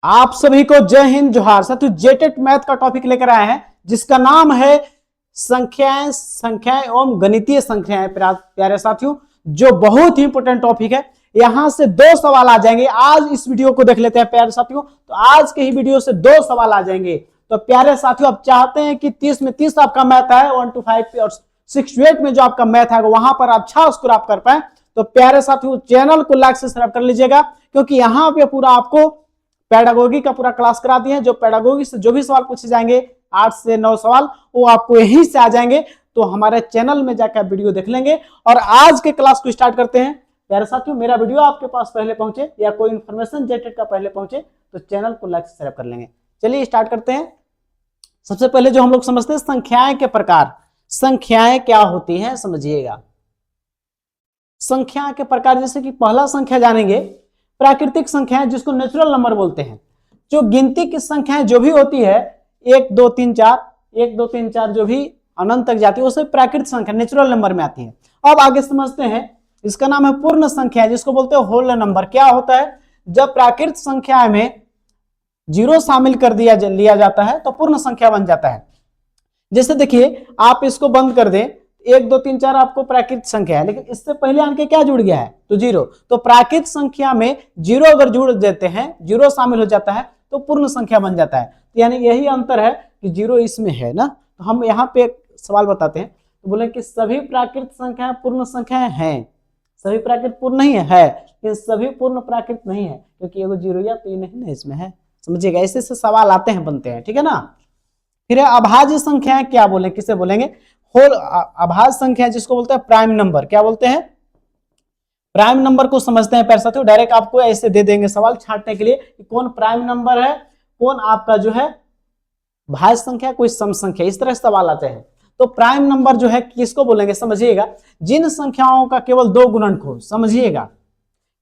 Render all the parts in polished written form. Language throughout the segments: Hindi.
आप सभी को जय हिंद जोहार। साथियों जेटेट मैथ का टॉपिक लेकर आए हैं जिसका नाम है संख्याएं एवं गणितीय संख्याएं। प्यारे साथियों, जो बहुत ही इंपोर्टेंट टॉपिक है, यहां से 2 सवाल आ जाएंगे। आज इस वीडियो को देख लेते हैं प्यारे साथियों। तो आज के ही वीडियो से 2 सवाल आ जाएंगे। तो प्यारे साथियों, आप चाहते हैं कि 30 में 30 आपका मैथ है, 1 to 5 और 6 to 8 में जो आपका मैथ है वहां पर अच्छा स्कोर आप कर पाए। तो प्यारे साथियों, चैनल को लाइक से सब्सक्राइब कर लीजिएगा, क्योंकि यहाँ पे पूरा आपको पेडागोगी का पूरा क्लास करा दिए हैं। जो पेडागोगी से जो भी सवाल पूछे जाएंगे 8 से 9 सवाल वो आपको यहीं से आ जाएंगे। तो हमारे चैनल में जाकर वीडियो देख लेंगे और आज के क्लास को स्टार्ट करते हैं। प्यारे साथियों, मेरा वीडियो आपके पास पहले पहुंचे या कोई इन्फॉर्मेशन जेटेड का पहले पहुंचे तो चैनल को लाइक सब्सक्राइब कर लेंगे। चलिए स्टार्ट करते हैं। सबसे पहले जो हम लोग समझते हैं संख्याएं के प्रकार। संख्याएं क्या होती हैं समझिएगा। संख्या के प्रकार, जैसे कि पहला संख्या जानेंगे प्राकृतिक संख्याएं, जिसको नेचुरल नंबर बोलते हैं। जो गिनती की संख्याएं जो भी होती है 1 2 3 4, 1 2 3 4 जो भी अनंत तक जाती है उसे प्राकृतिक संख्या नेचुरल नंबर में आती है। अब आगे समझते हैं, इसका नाम है पूर्ण संख्या, जिसको बोलते हैं होल नंबर। क्या होता है? जब प्राकृतिक संख्या में 0 शामिल कर लिया जाता है तो पूर्ण संख्या बन जाता है। जैसे देखिए, आप इसको बंद कर दें, 1 2 3 4 आपको प्राकृतिक संख्या है, लेकिन इससे पहले आके क्या जुड़ गया है? तो 0। तो प्राकृतिक संख्या में 0 अगर जुड़ देते हैं, 0 शामिल हो जाता है तो पूर्ण संख्या बन जाता है। तो यानी यही अंतर है कि 0 इसमें है ना। तो हम यहाँ पे एक सवाल बताते हैं, तो बोले कि सभी प्राकृतिक संख्याएं पूर्ण संख्याएं हैं। सभी प्राकृतिक पूर्ण नहीं है, लेकिन सभी पूर्ण प्राकृतिक नहीं है, क्योंकि एगो 0 या 3 नहीं इसमें है। समझिएगा, ऐसे से सवाल आते हैं, बनते हैं, ठीक है ना। फिर अभाज्य संख्याएं क्या बोले, किसे बोलेंगे? होल अभाज्य संख्या, जिसको बोलते हैं प्राइम नंबर। क्या बोलते हैं? प्राइम नंबर को समझते हैं प्यारे साथियों। डायरेक्ट आपको ऐसे दे देंगे सवाल छांटने के लिए कि कौन प्राइम नंबर है, कौन आपका जो है भाज्य संख्या, कोई सम संख्या, इस तरह सवाल आते हैं। तो प्राइम नंबर जो है किसको बोलेंगे समझिएगा? जिन संख्याओं का केवल 2 गुणनखंड हो। समझिएगा,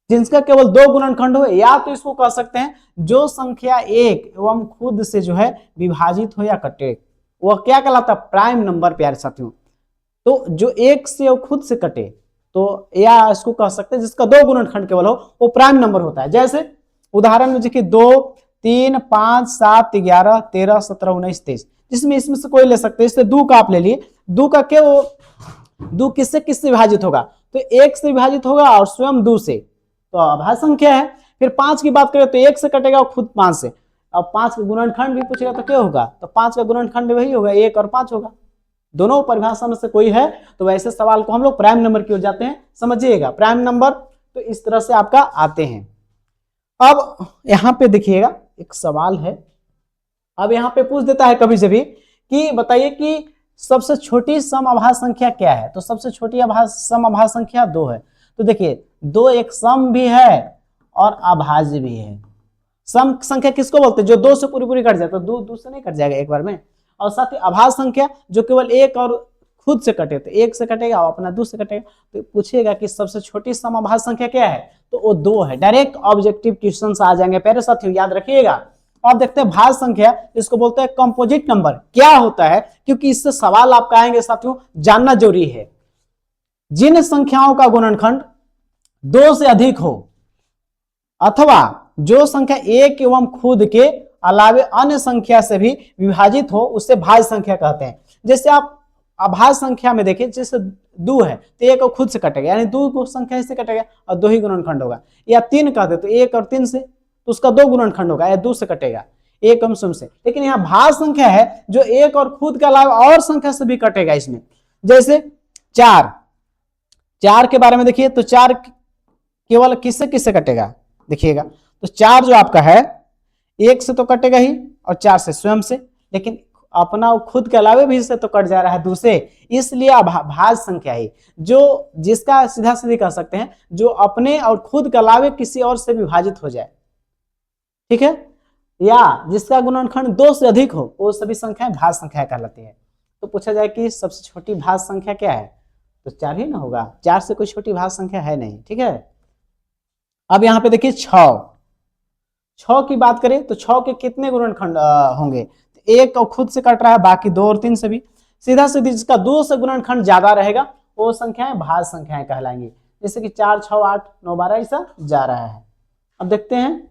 जिनका केवल 2 गुणनखंड हो, या तो इसको कह सकते हैं जो संख्या एक एवं खुद से जो है विभाजित हो या कटे, वह क्या कहलाता है? Prime number. प्यारे साथियों, तो जो एक से और खुद से कटे, तो या इसको कह सकते हैं जिसका 2 गुणनखंड केवल हो, वो प्राइम नंबर होता है। जैसे उदाहरण में देखिए 2 3 5 7 11 13 17 19 23, जिसमें इसमें से कोई ले सकते हैं। इससे 2 का आप ले लिए, 2 का क्या, वो 2 किससे किससे विभाजित होगा? तो 1 से विभाजित होगा और स्वयं 2 से, तो अभाज्य संख्या है। फिर 5 की बात करें तो 1 से कटेगा और खुद 5 से। अब 5 का गुणनखंड भी पूछेगा तो क्या होगा? तो 5 का गुणनखंड वही होगा, 1 और 5 होगा। दोनों परिभाषा में से कोई है, तो वैसे सवाल को हम लोग प्राइम नंबर की ओर जाते हैं। समझिएगा, प्राइम नंबर तो इस तरह से आपका आते हैं। अब यहां पे देखिएगा एक सवाल है। अब यहां पे पूछ देता है कभी से भी कि बताइए कि सबसे छोटी सम अभाज्य संख्या क्या है? तो सबसे छोटी सम अभाज्य संख्या 2 है। तो देखिए 2 एक सम भी है और अभाज्य भी है। सम संख्या किसको बोलते हैं? जो 2 से पूरी पूरी कट जाए, तो 2 से नहीं कट जाएगा एक बार में। और साथ ही अभाज्य संख्या जो केवल 1 और खुद से कटे, तो 1 से कटेगा और अपना 2 से कटेगा। तो पूछेगा कि सबसे छोटी सम अभाज्य संख्या क्या है? तो वो 2 है। डायरेक्ट ऑब्जेक्टिव क्वेश्चन आ जाएंगे प्यारे साथियों, याद रखिएगा। अब देखते हैं भाज्य संख्या, जिसको बोलते हैं कंपोजिट नंबर। क्या होता है? क्योंकि इससे सवाल आपका आएंगे साथियों, जानना जरूरी है। जिन संख्याओं का गुणनखंड 2 से अधिक हो, अथवा जो संख्या 1 एवं खुद के अलावे अन्य संख्या से भी विभाजित हो, उससे भाज्य संख्या कहते हैं। जैसे आप अभाज्य संख्या में देखिए, जैसे 2 है तो 1 और खुद से कटेगा, यानी 2 को संख्या से कटेगा और 2 ही गुणनखंड होगा। या 3 कहते तो 1 और 3 से, तो उसका 2 गुणनखंड होगा या 2 से कटेगा, 1 और स्वयं से। लेकिन यहाँ भाज्य संख्या है जो 1 और खुद के अलावा और संख्या से भी कटेगा इसमें। जैसे 4 के बारे में देखिए, तो 4 केवल किससे किससे कटेगा? देखिएगा, तो 4 जो आपका है 1 से तो कटेगा ही और 4 से स्वयं से, लेकिन अपना खुद के अलावे भी इससे तो कट जा रहा है 2 से। इसलिए भाज्य संख्या है जो, जिसका सीधा सीधी कह सकते हैं, जो अपने और खुद के अलावे किसी और से विभाजित हो जाए, ठीक है, या जिसका गुणनखंड 2 से अधिक हो, वो सभी संख्याएं भाज्य संख्या कहलाती है। तो पूछा जाए कि सबसे छोटी भाज्य संख्या क्या है? तो 4 ही ना होगा, 4 से कोई छोटी भाज्य संख्या है नहीं, ठीक है। अब यहां पे देखिए 6 की बात करें तो 6 के कितने गुणनखंड होंगे? 1 और खुद से कट रहा है, बाकी 2 और 3 से भी। सीधा सीधी जिसका 2 से गुणनखंड ज्यादा रहेगा वो संख्याएं भाज्य संख्याएं कहलाएंगी। जैसे कि 4 6 8 9 12 ऐसा जा रहा है। अब देखते हैं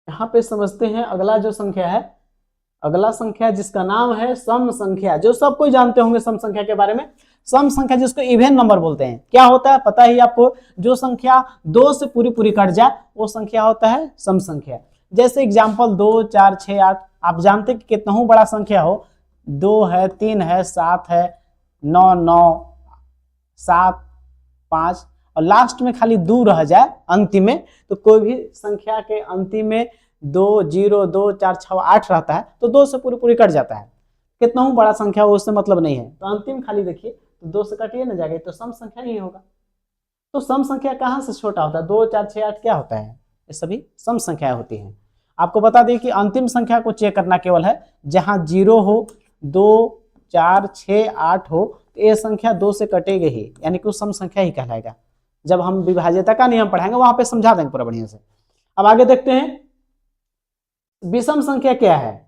यहाँ पे समझते हैं अगला जो संख्या है, अगला संख्या जिसका नाम है सम संख्या, जो सब कोई जानते होंगे सम संख्या के बारे में। सम संख्या जिसको इवन नंबर बोलते हैं, क्या होता है पता ही आपको, जो संख्या 2 से पूरी पूरी कट जाए वो संख्या होता है सम संख्या। जैसे एग्जांपल 2, 4, 6, 8, आप जानते हैं कि कितना ही बड़ा संख्या हो, 2 है, 3 है, 7 है, 9, 9, 7, 5 और लास्ट में खाली 2 रह जाए अंतिम में, तो कोई भी संख्या के अंतिम में 2, 0, 2, 4, 6, 8 रहता है तो 2 से पूरी पूरी कट जाता है। कितना ही बड़ा संख्या हो उससे मतलब नहीं है, तो अंतिम खाली देखिए तो 2 से कटिए ना जाएगा, तो सम संख्या ही होगा। तो सम संख्या कहाँ से छोटा होता है, 2, 4, 6, 8 क्या होता है, ये सभी सम संख्याएं होती हैं। आपको बता दें कि अंतिम संख्या को चेक करना केवल है जहां 0 हो, 2, 4, 6, 8 हो, तो ये संख्या 2 से कटेगी ही, यानी कि वो सम संख्या ही कहलाएगा। जब हम विभाज्यता का नियम पढ़ाएंगे वहां पे समझा देंगे पूरा बढ़िया से। अब आगे देखते हैं विषम संख्या क्या है।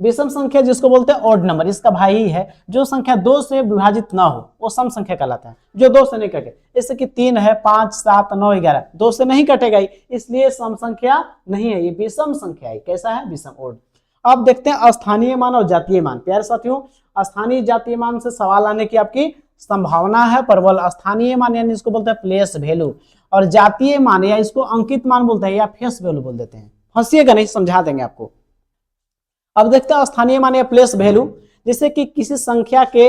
विषम संख्या जिसको बोलते हैं ऑड नंबर, इसका भाई ही है, जो संख्या 2 से विभाजित ना हो वो सम संख्या कहलाता है, जो 2 से नहीं कटे। जैसे कि 3 है, 5, 7, 9, 11, 2 से नहीं कटेगा ही, इसलिए सम संख्या नहीं है, ये विषम संख्या है। कैसा है, विषम, ऑड। अब देखते हैं स्थानीय मान और जातीय मान। प्यारे साथियों, स्थानीय जातीय मान से सवाल आने की आपकी संभावना है प्रबल। स्थानीय मान यानी इसको बोलते हैं प्लेस वैल्यू, और जातीय मान या इसको अंकित मान बोलते हैं या फेस वैल्यू बोल देते हैं। फंसिएगा नहीं, समझा देंगे आपको। अब देखते हैं स्थानीय मान या प्लेस वैल्यू, जैसे कि किसी संख्या के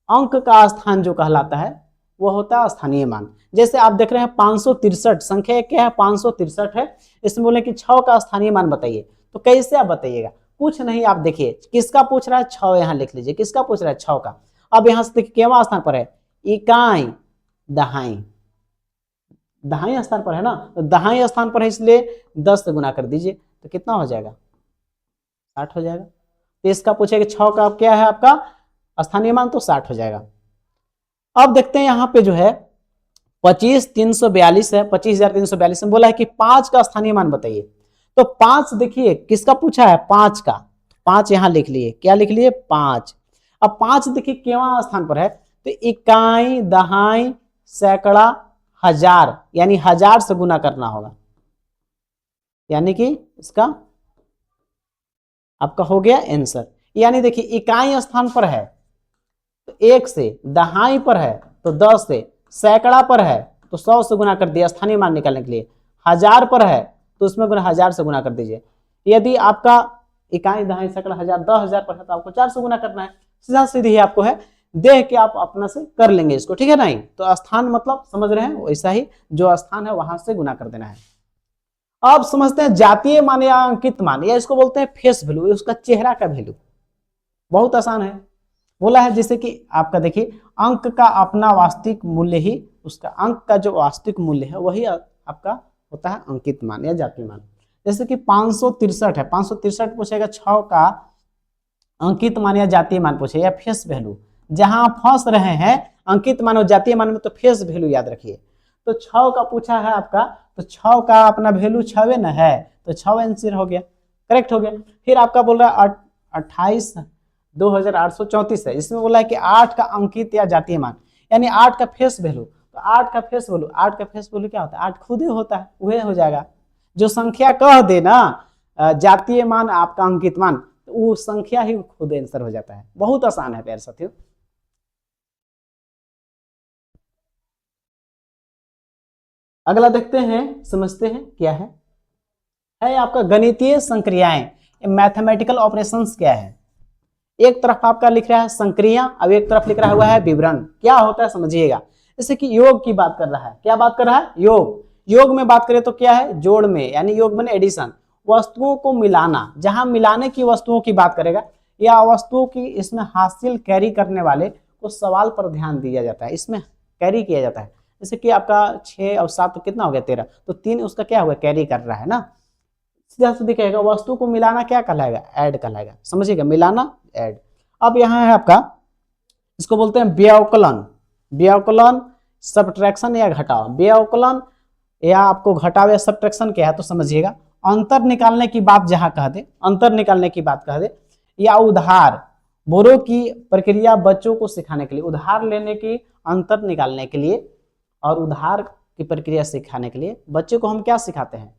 अंक का स्थान जो कहलाता है वो होता है स्थानीय मान। जैसे आप देख रहे हैं 563, संख्या क्या है, 563 है, इसमें बोले कि 6 का स्थानीय मान बताइए, तो कैसे आप बताइएगा, कुछ नहीं, आप देखिए किसका पूछ रहा है, 6 यहाँ लिख लीजिए, किसका पूछ रहा है, 6 का। अब यहाँ से देखिए केवां स्थान पर है, इकाई दहाई, दहाई स्थान पर है ना, तो दहाई स्थान पर है इसलिए 10 से गुना कर दीजिए, तो कितना हो जाएगा, 60 हो जाएगा। तो इसका पूछेगा 6 का क्या है आपका स्थानीय मान, तो 60 हो जाएगा। अब देखते हैं यहाँ पे जो है 25,342 है, 25,342 में बोला है कि 5 का स्थानीय मान बताइए। तो 5 देखिए किसका पूछा है, 5 का, 5 यहाँ लिख लिए, क्या लिख लिए, 5। अब 5 देखिए केवां स्थान पर है, तो इकाई दहाई सैकड़ा हजार, यानी 1000 से गुना करना होगा, यानी कि इसका आपका हो गया आंसर। यानी देखिए इकाई स्थान पर है तो 1 से, दहाई पर है तो 10 से, सैकड़ा पर है तो 100 से गुना कर दिया स्थानीय मान निकालने के लिए, 1000 पर है तो उसमें 1000 से गुना कर दीजिए। यदि आपका इकाई दहाई सैकड़ा हजार 10,000 पर है तो आपको 4 से गुना करना है, सीधा सीधी आपको है, देख के आप अपना से कर लेंगे इसको, ठीक है नहीं। तो स्थान मतलब समझ रहे हैं, वैसा ही जो स्थान है वहां से गुना कर देना है। अब समझते हैं जातीय मान या अंकित मान, या इसको बोलते हैं फेस वैल्यू, उसका चेहरा का वैल्यू। बहुत आसान है, बोला है जैसे कि आपका देखिए अंक का अपना वास्तविक मूल्य ही, उसका अंक का जो वास्तविक मूल्य है वही आपका होता है अंकित मान या जातीय मान। जैसे कि 563 है, 563 पूछेगा, 6 का अंकित मान या जातीय मान पूछे या फेस वैल्यू। जहां आप फंस रहे हैं अंकित मान और जातीय मान में, तो फेस वैल्यू याद रखिए। तो 6 का पूछा है आपका, तो 6 का अपना वैल्यू 6 न है, तो 6 आंसर हो गया, करेक्ट हो गया। फिर आपका बोल रहा है 28,2834 है, इसमें बोला है कि 8 का अंकित या जातीय मान, यानी 8 का फेस वैल्यू। तो 8 का फेस वैल्यू, 8 का फेस वैल्यू क्या होता है, 8 खुद ही होता है, वह हो जाएगा। जो संख्या कह दे ना जातीय मान आपका अंकित मान, तो वो संख्या ही खुद आंसर हो जाता है। बहुत आसान है प्यारे साथियों। अगला देखते हैं, समझते हैं क्या है आपका गणितीय संक्रियाएं, मैथमेटिकल ऑपरेशंस क्या है। एक तरफ आपका लिख रहा है संक्रिया, अब एक तरफ लिख रहा हुआ है विवरण। क्या होता है समझिएगा, जैसे कि योग की बात कर रहा है, क्या बात कर रहा है, योग। योग में बात करें तो क्या है, जोड़ में, यानी योग में एडिशन, वस्तुओं को मिलाना। जहां मिलाने की वस्तुओं की बात करेगा या वस्तुओं की इसमें हासिल कैरी करने वाले को सवाल पर ध्यान दिया जाता है, इसमें कैरी किया जाता है। जैसे कि आपका 6 और 7 तो कितना हो गया 13, तो 3 उसका क्या हुआ, कैरी कर रहा है ना। सीधा सीधा कहेगा वस्तु को मिलाना क्या कहलाएगा, ऐड कहलाएगा, समझिएगा, मिलाना ऐड। अब यहाँ है आपका, इसको बोलते हैं व्यवकलन। व्यवकलन सब्ट्रैक्शन या घटाव, व्यवकलन या आपको घटाव या सब्ट्रैक्शन क्या है तो समझिएगा, अंतर निकालने की बात जहां कह दे, अंतर निकालने की बात कह दे, या उधार, बोरो की प्रक्रिया बच्चों को सिखाने के लिए, उधार लेने की अंतर निकालने के लिए और उधार की प्रक्रिया सिखाने के लिए बच्चे को हम क्या सिखाते हैं,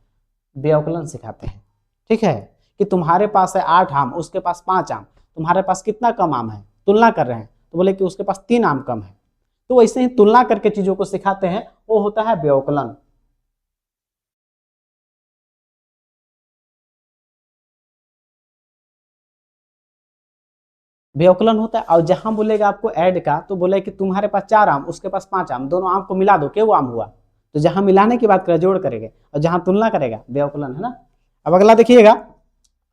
व्यवकलन सिखाते हैं। ठीक है, कि तुम्हारे पास है 8 आम, उसके पास 5 आम, तुम्हारे पास कितना कम आम है, तुलना कर रहे हैं, तो बोले कि उसके पास 3 आम कम है। तो वैसे ही तुलना करके चीजों को सिखाते हैं, वो होता है व्यवकलन। व्यवकलन होता है। और जहां बोलेगा आपको ऐड का, तो बोले कि तुम्हारे पास 4 आम, उसके पास 5 आम, दोनों आम को मिला दो, क्या वो आम हुआ। तो जहां मिलाने की बात करें जोड़ करेंगे, और जहां तुलना करेगा व्यवकलन, है ना। अब अगला देखिएगा,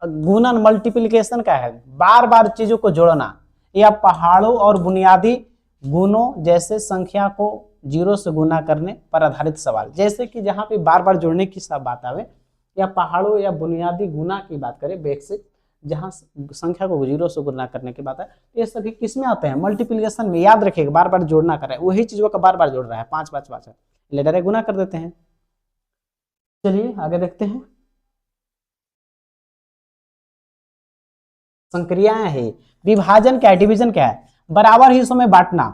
गुणन मल्टीप्लिकेशन का है, बार बार चीजों को जोड़ना, या पहाड़ों और बुनियादी गुणों जैसे संख्या को 0 से गुना करने पर आधारित सवाल। जैसे कि जहां पे बार बार जोड़ने की सब बात आवे, या पहाड़ों या बुनियादी गुना की बात करें, बेसिक जहां संख्या को 0 से गुना करने की बात है, ये सभी किस में आते हैं, मल्टीप्लिकेशन में। याद रखिएगा, बार बार जोड़ना कर रहा है, वही चीजों का बार बार जोड़ रहा है, 5 5 5 ले डायरेक्ट गुना कर देते हैं। चलिए आगे देखते हैं, संक्रियाएं है। विभाजन क्या है, डिवीजन क्या है, बराबर हिस्सों में बांटना।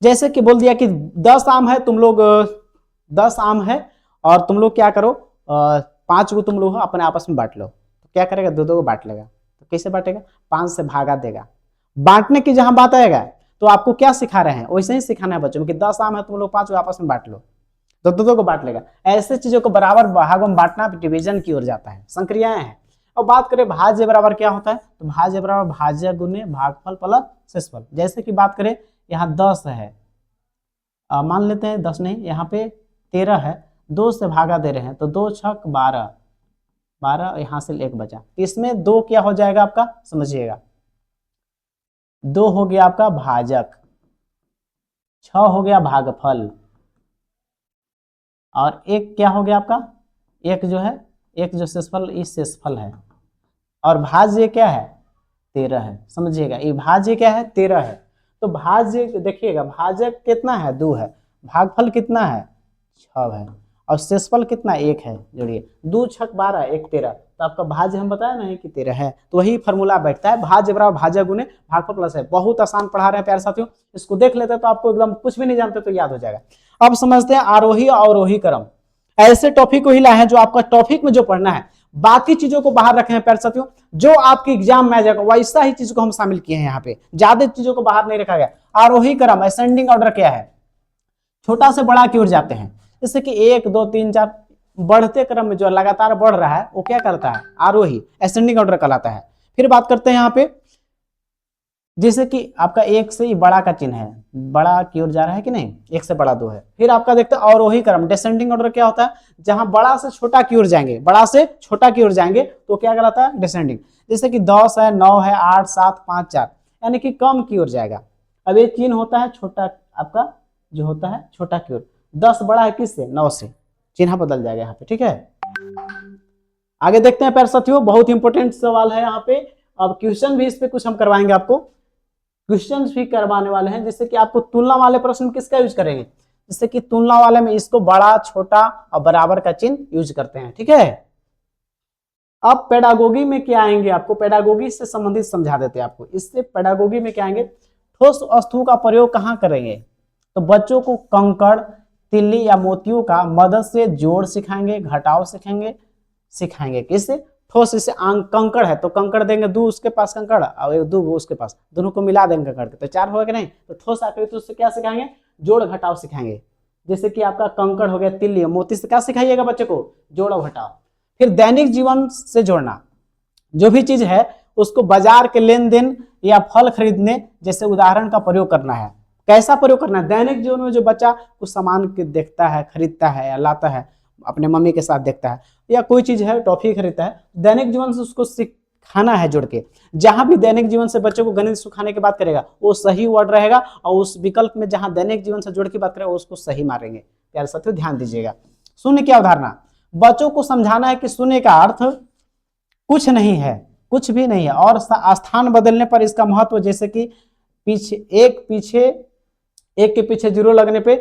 जैसे कि बोल दिया कि 10 आम है, तुम लोग 10 आम है, और तुम लोग क्या करो, 5 को तुम लोग अपने आपस में बांट लो। तो क्या करेगा, 2 को बांट लेगा। तो कैसे बांटेगा, 5 से भागा देगा। बांटने की जहां बात आएगा, तो आपको क्या सिखा रहे हैं, वैसे ही सिखाना है बच्चों में कि 10 आम है, तुम लोग 5 को आपस में बांट लो, तो 2 को बांट लेगा। ऐसे चीजों को बराबर भागों में बांटना डिवीजन की ओर जाता है, संक्रियाएं हैं। और बात करें भाज्य बराबर क्या होता है, तो भाज्य बराबर भाज्य गुने भागफल प्लस शेषफल। जैसे कि बात करें, यहाँ 10 है, मान लेते हैं 10 नहीं, यहाँ पे 13 है, 2 से भागा दे रहे हैं, तो 2 छक 12, 12 यहाँ से 1 बचा, इसमें 2 क्या हो जाएगा आपका, समझिएगा, 2 हो गया आपका भाजक, 6 हो गया भागफल, और 1 क्या हो गया आपका, 1 जो है, 1 जो शेषफल, इस शेषफल है, और भाज्य क्या है, 13 है। समझिएगा, ये भाज्य क्या है, 13 है। तो भाज्य देखिएगा, भाजक कितना है, 2 है, भागफल कितना है, 6 है, और शेषफल कितना, 1 है। जोड़िए, 2 छक 12, 1 13, तो आपका भाज्य हम बताया नहीं कि 13 है। तो वही फॉर्मूला बैठता है, भाज्य बराबर भाज्य गुने भागफल प्लस है। बहुत आसान पढ़ा रहे हैं प्यारे साथियों, इसको देख लेते हैं तो आपको एकदम कुछ भी नहीं जानते तो याद हो जाएगा। अब समझते हैं आरोही और अवरोही क्रम। ऐसे टॉपिक को ही लाए हैं जो आपका टॉपिक में जो पढ़ना है, बाकी चीजों को बाहर रखे हैं प्यारे साथियों, जो आपके एग्जाम में आ जाएगा वैसा ही चीज को हम शामिल किए हैं यहाँ पे, ज्यादा चीजों को बाहर नहीं रखा गया। आरोही क्रम, असेंडिंग ऑर्डर क्या है, छोटा से बड़ा की ओर जाते हैं। जैसे कि 1 2 3 4, बढ़ते क्रम में जो लगातार बढ़ रहा है वो क्या करता है, आरोही, असेंडिंग ऑर्डर कहलाता है। फिर बात करते हैं यहाँ पे, जैसे कि आपका 1 से ही बड़ा का चिन्ह है, बड़ा की ओर जा रहा है कि नहीं, 1 से बड़ा 2 है। फिर आपका देखते हैं अवरोही क्रम, डिसेंडिंग ऑर्डर क्या होता है, जहां बड़ा से छोटा की ओर जाएंगे, बड़ा से छोटा की ओर जाएंगे तो क्या कहलाता है, डिसेंडिंग। जैसे कि 10 है, 9 है, 8 7 5 4, यानी कि कम की ओर जाएगा। अब ये चिन्ह होता है छोटा, आपका जो होता है छोटा की ओर। 10 बड़ा है किससे, 9 से, चिन्ह बदल जाएगा यहाँ पे। ठीक है, आगे देखते हैं प्यारे साथियों, बहुत इंपॉर्टेंट सवाल है यहाँ पे। अब क्वेश्चन भी इस पे कुछ हम करवाएंगे आपको, क्वेश्चंस भी करवाने वाले हैं। जैसे कि आपको तुलना वाले प्रश्न किसका यूज करेंगे, जैसे कि तुलना वाले में इसको बड़ा छोटा और बराबर का चिन्ह यूज करते हैं। ठीक है, अब पेडागोगी में क्या आएंगे, आपको पेडागोगी से संबंधित समझा देते हैं आपको। इससे पेडागोगी में क्या आएंगे, ठोस वस्तु का प्रयोग कहाँ करेंगे, तो बच्चों को कंकड़, तिल्ली या मोतियों का मदद से जोड़ सिखाएंगे, घटाव सिखाएंगे किससे, ठोस। जैसे कंकड़ है तो कंकड़ देंगे, 2 उसके पास कंकड़ और 2 उसके पास, दोनों को मिला देंगे कंकड़ के, तो 4 होगा कि नहीं। तो ठोस आकृति तो उससे क्या सिखाएंगे, जोड़ घटाव सिखाएंगे। जैसे कि आपका कंकड़ हो गया, तिल्ली, मोती से क्या सिखाइएगा बच्चे को, जोड़ और घटाव। फिर दैनिक जीवन से जोड़ना, जो भी चीज है उसको बाजार के लेन देन या फल खरीदने जैसे उदाहरण का प्रयोग करना है। कैसा प्रयोग करना है, दैनिक जीवन में जो बच्चा कुछ सामान देखता है, खरीदता है या लाता है, अपने मम्मी के साथ देखता है, या कोई चीज है टॉफी खरीदता है, दैनिक जीवन से उसको सिखाना है जोड़ के। जहां भी दैनिक जीवन से बच्चों को गणित सिखाने की बात करेगा वो सही वर्ड रहेगा, और उस विकल्प में जहां दैनिक जीवन से जोड़ की बात करेगा उसको सही मारेंगे। प्यारे साथियों ध्यान दीजिएगा। शून्य की अवधारणा, बच्चों को समझाना है कि शून्य का अर्थ कुछ नहीं है, कुछ भी नहीं है, और स्थान बदलने पर इसका महत्व, जैसे कि एक के पीछे 0 लगने पे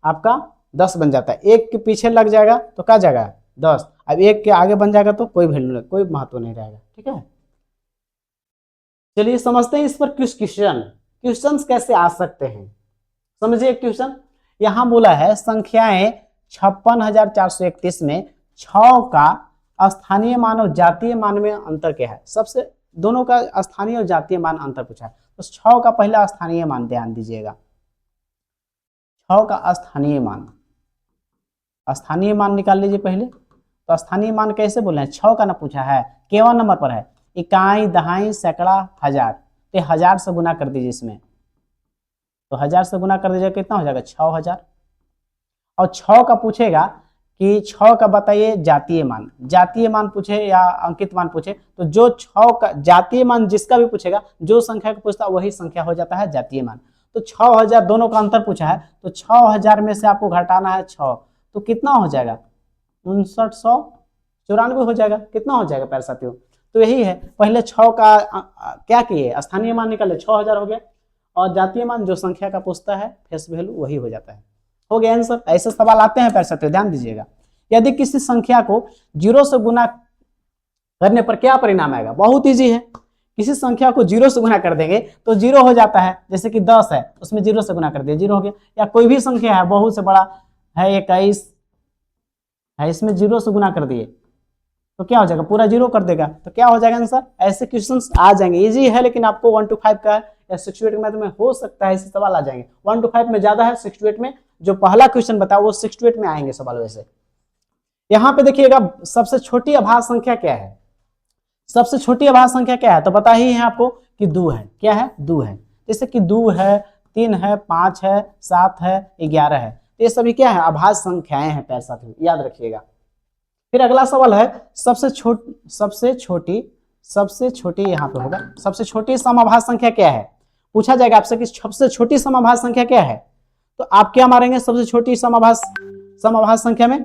आपका 10 बन जाता है, 1 के पीछे लग जाएगा तो क्या जाएगा 10, अब 1 के आगे बन जाएगा तो कोई वैल्यू नहीं, कोई महत्व नहीं रहेगा। ठीक है, चलिए समझते हैं इस पर कुछ क्वेश्चन कैसे आ सकते हैं। समझिए क्वेश्चन, यहां बोला है संख्याएं 56,431 में 6 का स्थानीय मान और जातीय मान में अंतर क्या है। सबसे दोनों का स्थानीय और जातीय मान अंतर पूछा है, तो 6 का पहला स्थानीय मान ध्यान दीजिएगा। 6 का स्थानीय मान निकाल लीजिए पहले। तो स्थानीय मान कैसे बोले हैं, 6 का ना पूछा है, केवल नंबर पर है, इकाई, दहाई, सैकड़ा, हजार, तो 1000 से गुना कर दीजिए इसमें। तो 1000 से गुना कर दीजिएगा, कितना हो जाएगा 6000। और 6 का पूछेगा कि 6 का बताइए जातीय मान पूछे या अंकित मान पूछे, तो जो 6 का जातीय मान जिसका भी पूछेगा, जो संख्या को पूछता वही संख्या हो जाता है जातीय मान। तो 6000 दोनों का अंतर पूछा है, तो 6000 में से आपको घटाना है 6, तो कितना हो जाएगा 5994 हो जाएगा। कितना हो जाएगा प्यारे साथियों, तो यही है, पहले 6 का क्या किए, स्थानीय मान निकाले, 6000 हो गया, और जातीय मान जो संख्या का पूछता है फेस वैल्यू वही हो जाता है। हो गया आंसर। ऐसे सवाल आते हैं प्यारे साथियों, ध्यान दीजिएगा। यदि किसी संख्या को 0 से गुना करने पर क्या परिणाम आएगा, बहुत इजी है। किसी संख्या को 0 से गुना कर देंगे तो 0 हो जाता है, जैसे कि 10 है, उसमें 0 से गुना कर दिया 0 हो गया। या कोई भी संख्या है बहुत से बड़ा है, 21 है, इसमें 0 से गुना कर दिए तो क्या हो जाएगा, पूरा 0 कर देगा, तो क्या हो जाएगा आंसर। ऐसे क्वेश्चंस आ जाएंगे, इजी है, लेकिन आपको 1 to 5 का या 6 to 8 मैथ में हो सकता है ऐसे सवाल आ जाएंगे। 1 to 5 में ज्यादा है, 6 to 8 में जो पहला क्वेश्चन बताया वो 6 to 8 में आएंगे सवाल। वैसे यहाँ पे देखिएगा सबसे छोटी अभाज्य संख्या क्या है, सबसे छोटी अभाज्य संख्या क्या है, तो पता ही है आपको कि 2 है। क्या है, 2 है। जैसे कि 2 है, 3 है, 5 है, 7 है, 11 है, तो ये सभी क्या है, अभाज्य संख्याएं हैं प्यारे साथियों, याद रखिएगा। फिर अगला सवाल है सबसे छोटी यहाँ पे होगा, सबसे छोटी समअभाज्य संख्या क्या है, पूछा जाएगा आपसे कि सबसे छोटी समअभाज्य संख्या क्या है। तो आप क्या मारेंगे सबसे छोटी समअभाज्य संख्या में,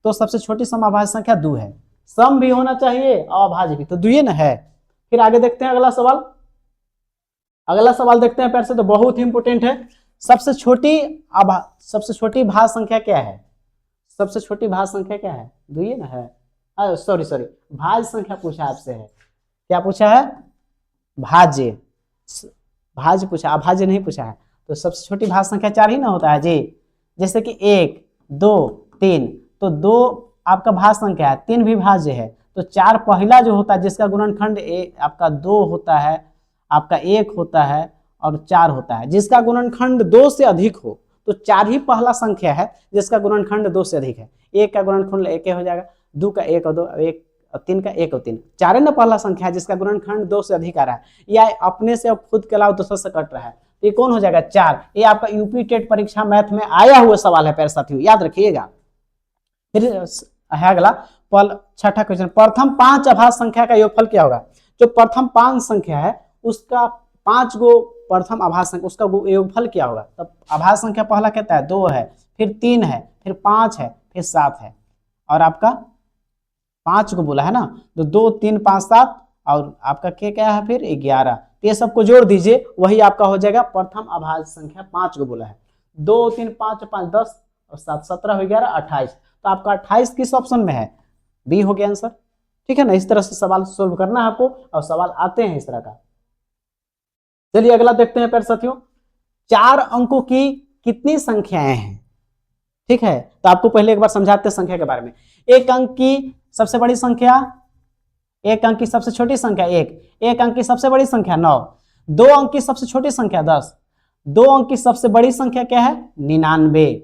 तो सबसे छोटी समअभाज्य संख्या 2 है। सम भी होना चाहिए और अभाज्य भी, तो 2 ही ना है। फिर आगे देखते हैं अगला सवाल। अगला सवाल देखते हैं प्यारे से, तो बहुत ही इंपोर्टेंट है। सबसे छोटी भाज्य संख्या क्या है, सबसे छोटी भाज्य संख्या क्या है, 2 ही ना है। सॉरी भाज्य संख्या पूछा आपसे है, क्या पूछा है, भाज्य पूछा, अभाज्य नहीं पूछा है। तो सबसे छोटी भाज्य संख्या 4 ही ना होता है जी। जैसे कि 1, 2, 3, तो 2 आपका भाज्य संख्या है, 3 भी भाज्य है, तो 4 पहला जो होता है जिसका गुणनखंड आपका 2 होता है, आपका 1 होता है और 4 होता है। जिसका गुणनखंड 2 से अधिक हो तो 4 ही पहला संख्या है जिसका गुणनखंड 2 से अधिक है। 1 का गुणनखंड 1 हो जाएगा, 2 का 1 और 2, 1 और 3 का 1 और 3, 4 है ना पहला संख्या है जिसका गुणनखंड 2 से अधिक आ रहा है, या अपने से अब खुद के अलावा दूसरे से कट रहा है, तो ये कौन हो जाएगा 4। ये आपका यूपी टेट परीक्षा मैथ में आया हुआ सवाल है प्यारे साथियों, याद रखिएगा। फिर है अगला छठा क्वेश्चन, प्रथम 5 अभाज्य संख्या का योगफल क्या होगा। जो प्रथम 5 संख्या है उसका 5 गो प्रथम अभाज्य संख्या उसका योगफल क्या होगा। तब अभाज्य संख्या पहला कहता है 2 है, फिर 3 है, फिर 5 है, फिर 7 है, और आपका 5 को बोला है ना, तो 2, 3, 5, 7 और आपका क्या है फिर 11, तो ये सबको जोड़ दीजिए, वही आपका हो जाएगा प्रथम अभाज्य संख्या। 5 को बोला है, 2, 3, 5, 5, 10 और 7, 17 हो 11, 28, तो आपका 28 किस ऑप्शन में है, बी हो गया आंसर। ठीक है ना, इस तरह से सवाल सोल्व करना है आपको, और सवाल आते हैं इस तरह का। चलिए अगला देखते हैं प्यारे साथियों, 4 अंकों की कितनी संख्याएं हैं। ठीक है, तो आपको पहले एक बार समझाते हैं संख्या के बारे में। 1 अंक की सबसे बड़ी संख्या, 1 अंक की सबसे छोटी संख्या 1 अंक की सबसे बड़ी संख्या 9, 2 अंक की सबसे छोटी संख्या 10, 2 अंक की सबसे बड़ी संख्या क्या है 99,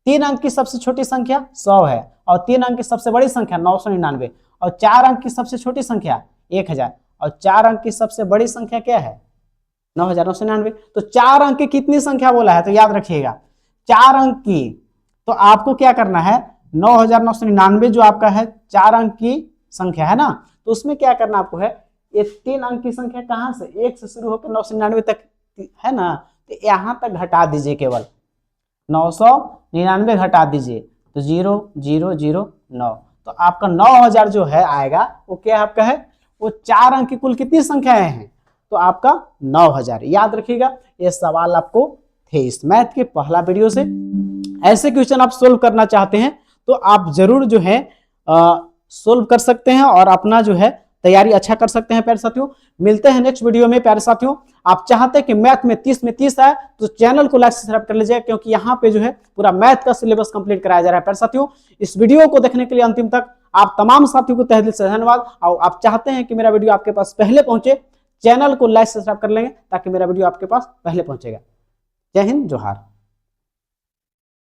3 अंक की सबसे छोटी संख्या 100 है, और 3 अंक की सबसे बड़ी संख्या 999, और 4 अंक की सबसे छोटी संख्या 1000, और 4 अंक की सबसे बड़ी संख्या क्या है 9999। तो 4 अंक की कितनी संख्या बोला है, तो याद रखिएगा 4 अंक की, तो आपको क्या करना है 9999 जो आपका है 4 अंक की संख्या है ना, तो उसमें क्या करना आपको है, ये 3 अंक की संख्या कहां से 1 से शुरू होकर 999 तक है ना, तो यहां तक घटा दीजिए, केवल 999 घटा दीजिए, तो 0009, तो आपका 9000 जो है आएगा वो क्या आपका है, वो 4 अंक की कुल कितनी संख्याएं हैं, तो आपका 9000। याद रखिएगा, ये सवाल आपको थे इस मैथ के पहला वीडियो से। ऐसे क्वेश्चन आप सोल्व करना चाहते हैं तो आप जरूर जो है सोल्व कर सकते हैं, और अपना जो है तैयारी अच्छा कर सकते हैं प्यारे साथियों। मिलते हैं नेक्स्ट वीडियो में प्यारे साथियों। आप चाहते हैं कि मैथ में 30 में 30 आए तो चैनल को लाइक सब्सक्राइब कर लीजिए, क्योंकि यहाँ पे जो है पूरा मैथ का सिलेबस कंप्लीट कराया जा रहा है प्यारे साथियों। इस वीडियो को देखने के लिए अंतिम तक आप तमाम साथियों को तहे दिल से धन्यवाद। और आप चाहते हैं कि मेरा वीडियो आपके पास पहले पहुंचे, चैनल को लाइक सब्सक्राइब कर लेंगे ताकि मेरा वीडियो आपके पास पहले पहुंचेगा। जय हिंद, जोहार।